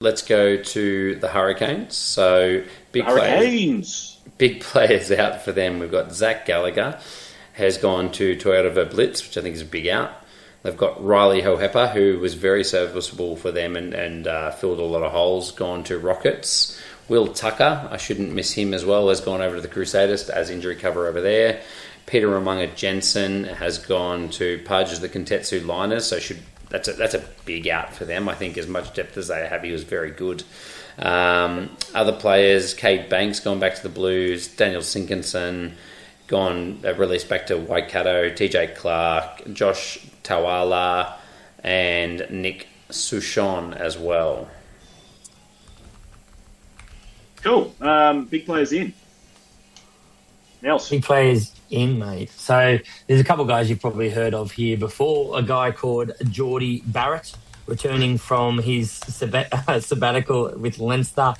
Let's go to the Hurricanes. So big players out for them. We've got Zach Gallagher has gone to Toyota Blitz, which I think is a big out. They've got Riley Hohepa, who was very serviceable for them and filled a lot of holes, gone to Rockets. Will Tucker, I shouldn't miss him as well, has gone over to the Crusaders as injury cover over there. Peter Ramunga Jensen has gone to Pudge as the Kontetsu Liners, so that's a big out for them. I think as much depth as they have, he was very good. Other players, Cade Banks gone back to the Blues, Daniel Sinkinson gone released back to Waikato, TJ Clark, Josh Tawala, and Nick Souchon as well. Cool. Big players in. Nelson. Big players in, mate. So there's a couple of guys you've probably heard of here before. A guy called Geordie Barrett, returning from his sabbatical with Leinster.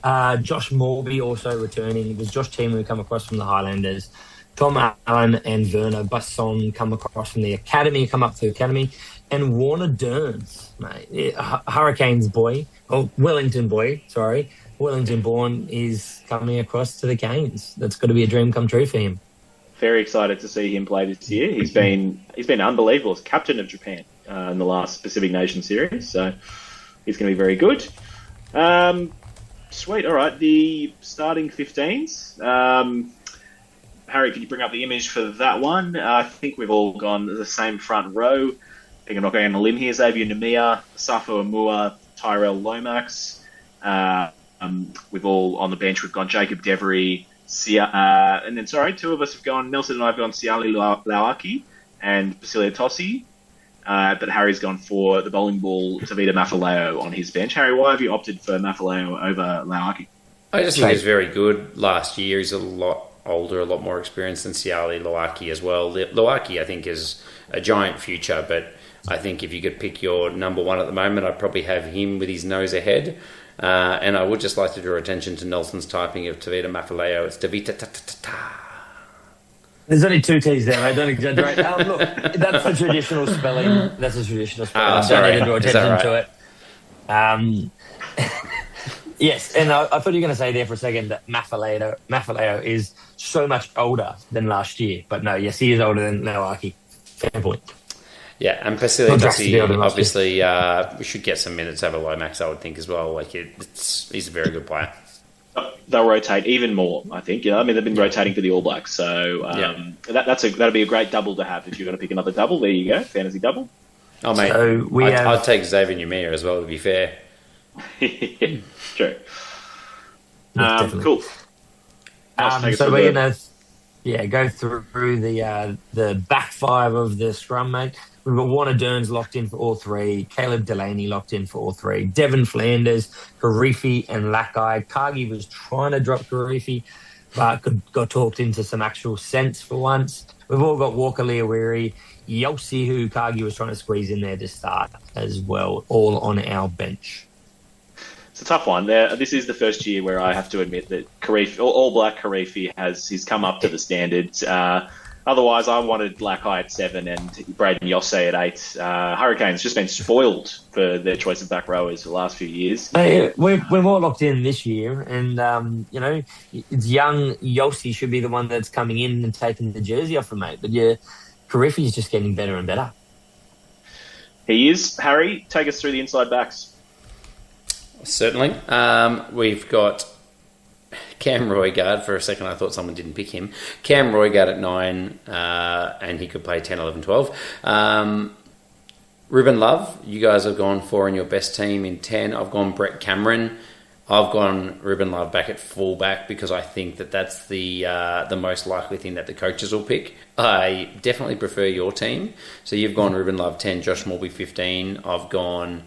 Josh Morby also returning. It was Josh Team who come across from the Highlanders. Tom Allen and Werner Basson come across from the academy, come up to the academy. And Warner Derns, mate, Hurricanes boy, or Wellington boy, sorry. Wellington born is coming across to the Canes. That's got to be a dream come true for him. Very excited to see him play this year. He's been unbelievable as captain of Japan in the last Pacific Nations series, so he's going to be very good. Sweet. All right, the starting 15s. Harry, can you bring up the image for that one? I think we've all gone the same front row. I think I'm not going on a limb here. Xavier Nemea, Safo Amua, Tyrell Lomax. We've all on the bench. We've gone Jacob Devery, and then two of us have gone. Nelson and I have gone Siali Lauaki and Basilia Tossi. But Harry's gone for the bowling ball Tavita Mafaleo on his bench. Harry, why have you opted for Mafaleo over Lauaki? I just think he was very good last year. He's a lot older, a lot more experienced than Siali Lauaki as well. Lauaki, I think, is a giant future, but I think if you could pick your number one at the moment, I'd probably have him with his nose ahead. And I would just like to draw attention to Nelson's typing of Tavita Mafaleo. It's Tavita ta-ta-ta-ta. There's only two T's there, mate. Don't exaggerate. Look, that's a traditional spelling. Sorry. Don't need to draw attention to it. Yes, and I thought you were going to say there for a second that Mafaleo is so much older than last year. But no, yes, he is older than Lauaki. Fair point. Yeah, and Basilia Tossi, obviously, we should get some minutes over Lomax, I would think, as well. He's a very good player. They'll rotate even more, I think. They've been rotating for the All Blacks, so that'll be a great double to have if you're going to pick another double. There you go, fantasy double. Oh, mate, so I'd take Xavier Nemea as well, to be fair. True. Cool. So we're going to go through the back five of the scrum, mate. We've got Warner Derns locked in for all three. Caleb Delaney locked in for all three. Devon Flanders, Karifi, and Lakai. Cargie was trying to drop Karifi, but got talked into some actual sense for once. We've all got Walker Leawiri, Yossi, who Cargie was trying to squeeze in there to start as well, all on our bench. It's a tough one. This is the first year where I have to admit that All Black Karifi he's come up to the standards. Otherwise, I wanted Lakai at 7 and Braden Yosse at 8. Hurricanes just been spoiled for their choice of back rowers for the last few years. Hey, we're more locked in this year, and it's young Yossi should be the one that's coming in and taking the jersey off from mate. But Karifi is just getting better and better. He is. Harry, take us through the inside backs. Certainly. We've got Cam Roigard. For a second, I thought someone didn't pick him. Cam Roigard at 9, and he could play 10, 11, 12. Ruben Love, you guys have gone for in your best team in 10. I've gone Brett Cameron. I've gone Ruben Love back at fullback because I think that's the most likely thing that the coaches will pick. I definitely prefer your team. So you've gone Ruben Love 10, Josh Morby 15. I've gone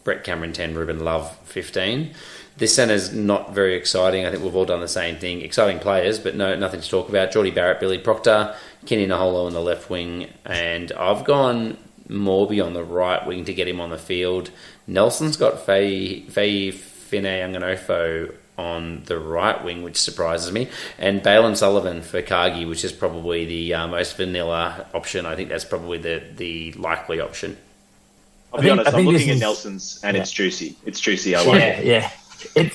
Brett Cameron 10, Ruben Love 15. This centre's not very exciting. I think we've all done the same thing. Exciting players, but nothing to talk about. Geordie Barrett, Billy Proctor, Kenny Naholo on the left wing, and I've gone Morby on the right wing to get him on the field. Nelson's got Faye Finay-Anganofo on the right wing, which surprises me, and Balin Sullivan for Cargie, which is probably the most vanilla option. I think that's probably the likely option. I'll be honest, I'm looking at is... Nelson's and it's juicy. It's juicy. I like it. Yeah.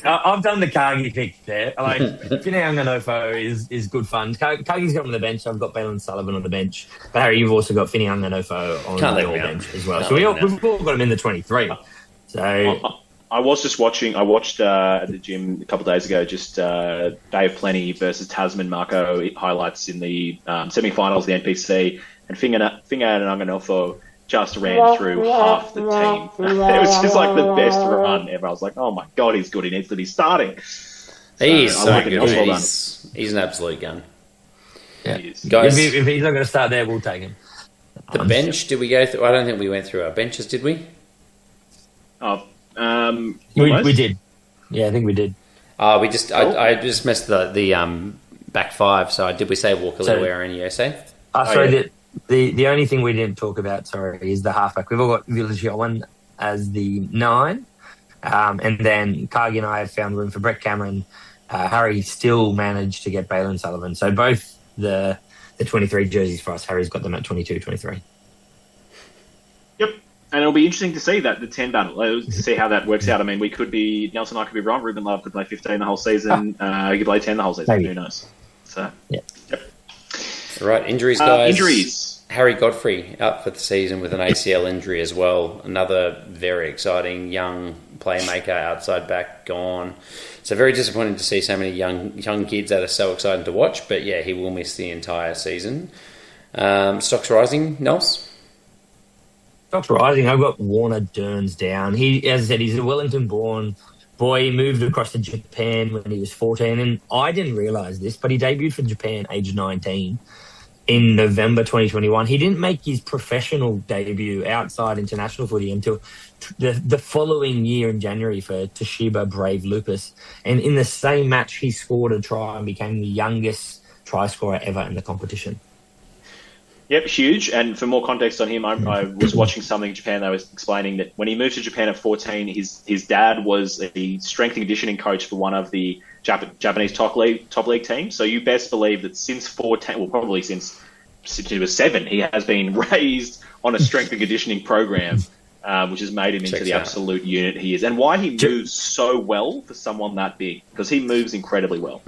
I've done the Cargie pick there. Like, Finney is good fun. Cargie's got on the bench. I've got Balin Sullivan on the bench. But Harry, you've also got Finney Anganofo on your bench as well. So we've all got him in the 23. So I was just watching. I watched at the gym a couple of days ago. Just Dave Plenty versus Tasman Marco highlights in the semi-finals, the NPC, and Finger and Anganofo just ran through half the team. It was just like the best run ever. I was like, oh my God, he's good. He needs to be starting. He's so good. He's an absolute gun. Yeah. Guys, if he's not going to start there, we'll take him. The bench, did we go through? I don't think we went through our benches, did we? We did. Yeah, I think we did. I just missed the back five. So did we say Walker, Liwera and Yose? The only thing we didn't talk about, is the halfback. We've all got Village Owen as the 9. And then Cargie and I have found room for Brett Cameron. Harry still managed to get Balin Sullivan. So both the 23 jerseys for us, Harry's got them at 22, 23. Yep. And it'll be interesting to see the 10 battle, to see how that works out. I mean, Nelson and I could be wrong. Ruben Love could play 15 the whole season. He could play 10 the whole season. Maybe. Who knows? So, yep. Right, injuries, guys. Injuries. Harry Godfrey out for the season with an ACL injury as well. Another very exciting young playmaker, outside back, gone. So very disappointing to see so many young kids that are so exciting to watch. But yeah, he will miss the entire season. Stocks rising, Nels? Stocks rising. I've got Warner Durns down. He, as I said, he's a Wellington-born boy. He moved across to Japan when he was 14. And I didn't realise this, but he debuted for Japan age 19 in November 2021. He didn't make his professional debut outside international footy until the following year in January for Toshiba Brave Lupus. And in the same match, he scored a try and became the youngest try scorer ever in the competition. Yep, huge. And for more context on him, I was watching something in Japan that was explaining that when he moved to Japan at 14, his dad was a strength and conditioning coach for one of the Japanese top league teams. So you best believe that since 14, well, probably since he was 7, he has been raised on a strength and conditioning program, which has made him into the absolute unit he is. And why he moves so well for someone that big, because he moves incredibly well.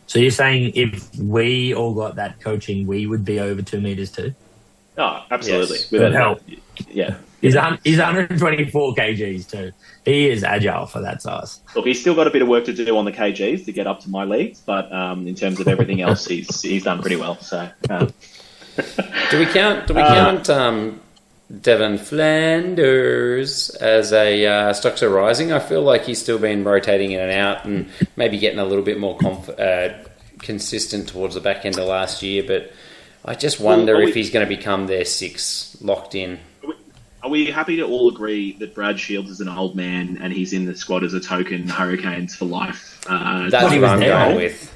So you're saying if we all got that coaching, we would be over 2 meters too? Oh, absolutely. Yes. Without help. Yeah. He's 124 kgs too. He is agile for that size. Look, he's still got a bit of work to do on the kgs to get up to my leagues, but in terms of everything else, he's done pretty well. So, do we count Devon Flanders as a stocks are rising? I feel like he's still been rotating in and out, and maybe getting a little bit more consistent towards the back end of last year. But I just wonder if he's going to become their 6 locked in. Are we happy to all agree that Brad Shields is an old man and he's in the squad as a token Hurricanes for life? That's what I'm going with.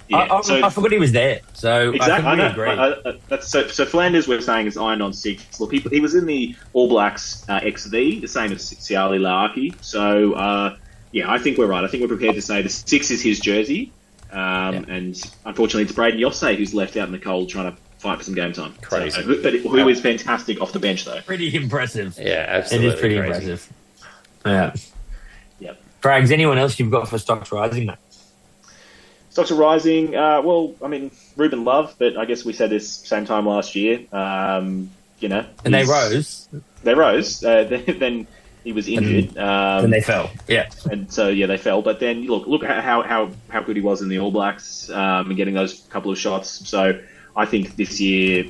Yeah, I forgot he was there. So exactly, I agree. So Flanders, we're saying, is ironed on 6. Look, he was in the All Blacks XV, the same as Siali Laaki. So I think we're right. I think we're prepared to say the 6 is his jersey. And unfortunately, it's Braden Yosse who's left out in the cold trying to fight for some game time. Crazy. But who is fantastic off the bench, though. Pretty impressive. Yeah, absolutely. It is pretty impressive. Yeah. Yep. Frags, anyone else you've got for stocks rising, mate? Stocks are rising. Ruben Love, but I guess we said this same time last year. And they rose. They rose. Then he was injured. Then they fell. Yeah. And so they fell. But then look how good he was in the All Blacks and getting those couple of shots. So I think this year,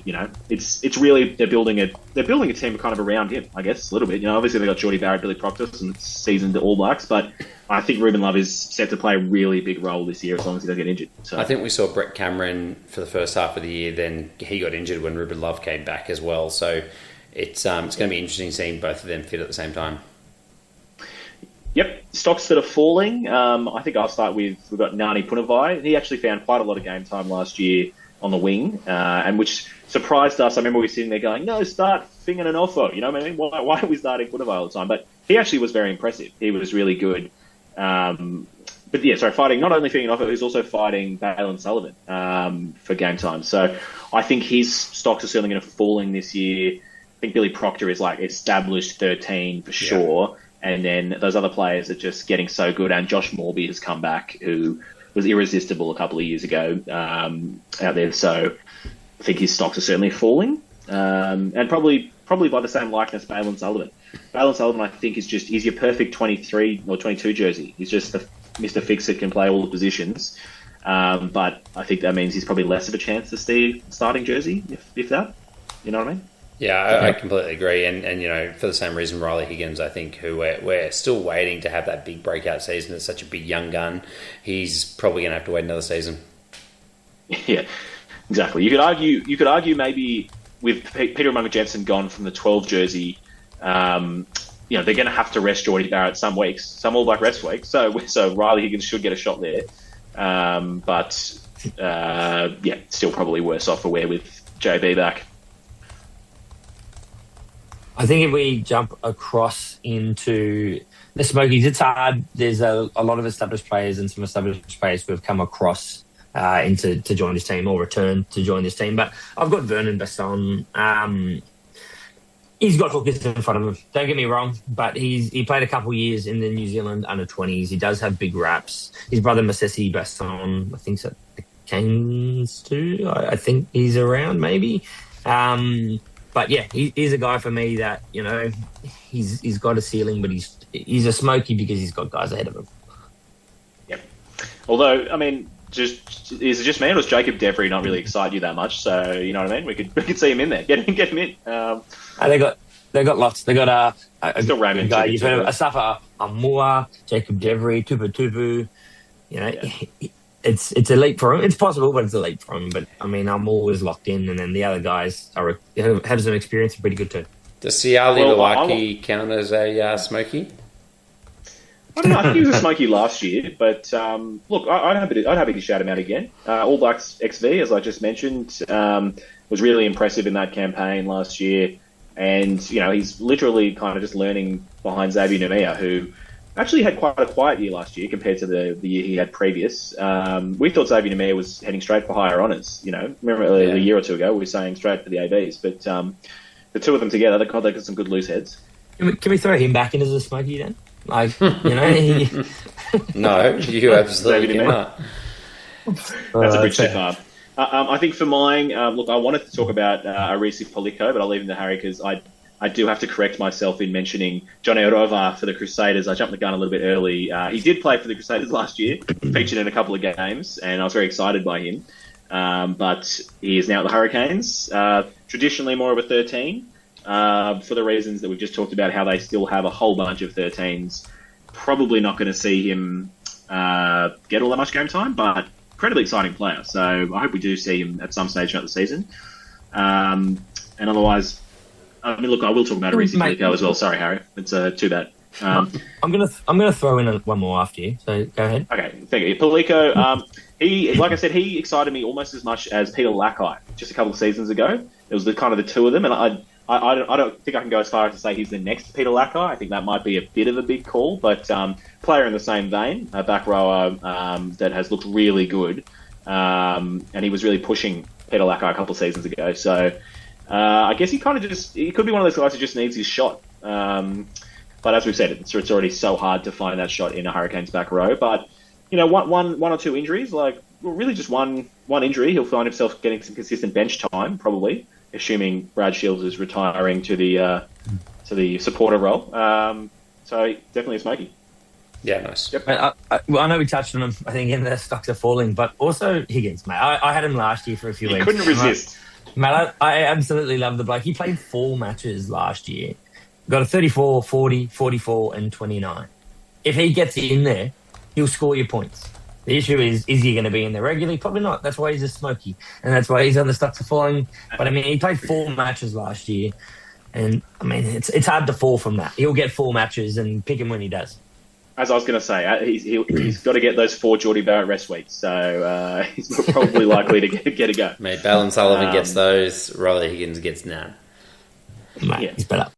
it's really they're building a team kind of around him, I guess, a little bit. Obviously they got Geordie Barrett, Billy Proctor, and seasoned All Blacks, but I think Ruben Love is set to play a really big role this year as long as he doesn't get injured. So I think we saw Brett Cameron for the first half of the year, then he got injured when Ruben Love came back as well. So it's going to be interesting seeing both of them fit at the same time. Yep, stocks that are falling. I think I'll start with, we've got Nani Punavai. He actually found quite a lot of game time last year on the wing, and which surprised us. I remember we were sitting there going, no, start Fingan and Offo. You know what I mean? Why are we starting Punavai all the time? But he actually was very impressive. He was really good. Fighting not only Fingan and Offo, he's also fighting Balin Sullivan for game time. So I think his stocks are certainly going to falling this year. think Billy Proctor is like established 13 for sure. And then those other players are just getting so good. And Josh Morby has come back, who was irresistible a couple of years ago out there. So I think his stocks are certainly falling. And probably by the same likeness, Balin Sullivan. Balin Sullivan, I think, he's your perfect 23 or 22 jersey. He's just the Mr. Fix-It, can play all the positions. But I think that means he's probably less of a chance to see starting jersey, if that. You know what I mean? Yeah, I completely agree. And for the same reason, Riley Higgins, I think, who we're still waiting to have that big breakout season. It's such a big young gun. He's probably going to have to wait another season. Yeah, exactly. You could argue maybe with Peter Umaga-Jensen gone from the 12 jersey, they're going to have to rest Jordie Barrett some weeks, some All Black rest weeks. So Riley Higgins should get a shot there. But still probably worse off for wear with JB back. I think if we jump across into the Smokies, it's hard. There's a lot of established players and some established players who have come across to join this team or return to join this team. But I've got Vernon Basson. He's got hookers in front of him. Don't get me wrong, but he played a couple of years in the New Zealand under-20s. He does have big raps. His brother Masesi Basson, I think, at the Canes too. I think he's around maybe. But yeah, he's a guy for me that, he's got a ceiling, but he's a Smoky because he's got guys ahead of him. Yep. Although, I mean, is it just me, or does Jacob Devery not really excite you that much? So, you know what I mean? We could see him in there. Get him in. They got lots. They got still Raymond guy. You've heard of Asafa Amua, Jacob Devery, Tupu. It's a leap for him. It's possible, but it's a leap for him. But I mean, I'm always locked in, and then the other guys have some experience and pretty good too. Does Siali Lawaki count as a Smoky? I don't know. I think he was a Smoky last year, but look, I'd happy to shout him out again. All Blacks XV, as I just mentioned, was really impressive in that campaign last year, and he's literally kind of just learning behind Xavier Numia, who actually had quite a quiet year last year compared to the year he had previous. We thought Xavier Numia was heading straight for higher honours. Remember a year or two ago we were saying straight for the ABs, but the two of them together, they got some good loose heads. Can we throw him back in as a Smoky then? No, you absolutely cannot. That's a bridge too far. I think for mine, look, I wanted to talk about Arisi Polico, but I'll leave him to Harry because I do have to correct myself in mentioning Johnny Orova for the Crusaders. I jumped the gun a little bit early. He did play for the Crusaders last year, featured in a couple of games, and I was very excited by him. But he is now at the Hurricanes, traditionally more of a 13. For the reasons that we've just talked about, how they still have a whole bunch of 13s. Probably not going to see him get all that much game time, but incredibly exciting player. So I hope we do see him at some stage throughout the season. And otherwise, I mean, look, I will talk about Arisi Polico as well. Sorry, Harry. It's too bad. I'm gonna throw in one more after you. So go ahead. Okay, thank you. Polico, like I said, he excited me almost as much as Peter Lackey just a couple of seasons ago. It was the kind of the two of them, and I don't think I can go as far as to say he's the next Peter Lackey. I think that might be a bit of a big call, but player in the same vein, a back rower that has looked really good, and he was really pushing Peter Lackey a couple of seasons ago. So I guess he could be one of those guys who just needs his shot. But as we've said, it's already so hard to find that shot in a Hurricanes back row. But one or two injuries, really just one injury, he'll find himself getting some consistent bench time, probably, assuming Brad Shields is retiring to the supporter role. So definitely a Smoky. Yeah, nice. Yep. I know we touched on him, I think, in the stocks are falling, but also Higgins, mate. I had him last year for a few weeks. Couldn't resist. Mate, I absolutely love the bloke. He played 4 matches last year. Got a 34, 40, 44, and 29. If he gets in there, he'll score your points. The issue is he going to be in there regularly? Probably not. That's why he's a Smoky. And that's why he's on the stocks are falling. But, I mean, he played 4 matches last year. And, I mean, it's hard to fall from that. He'll get 4 matches and pick him when he does. As I was going to say, he's got to get those 4 Jordie Barrett rest weeks. So he's probably likely to get a go. Mate, Balin Sullivan gets those. Riley Higgins gets none. Mate, he's better.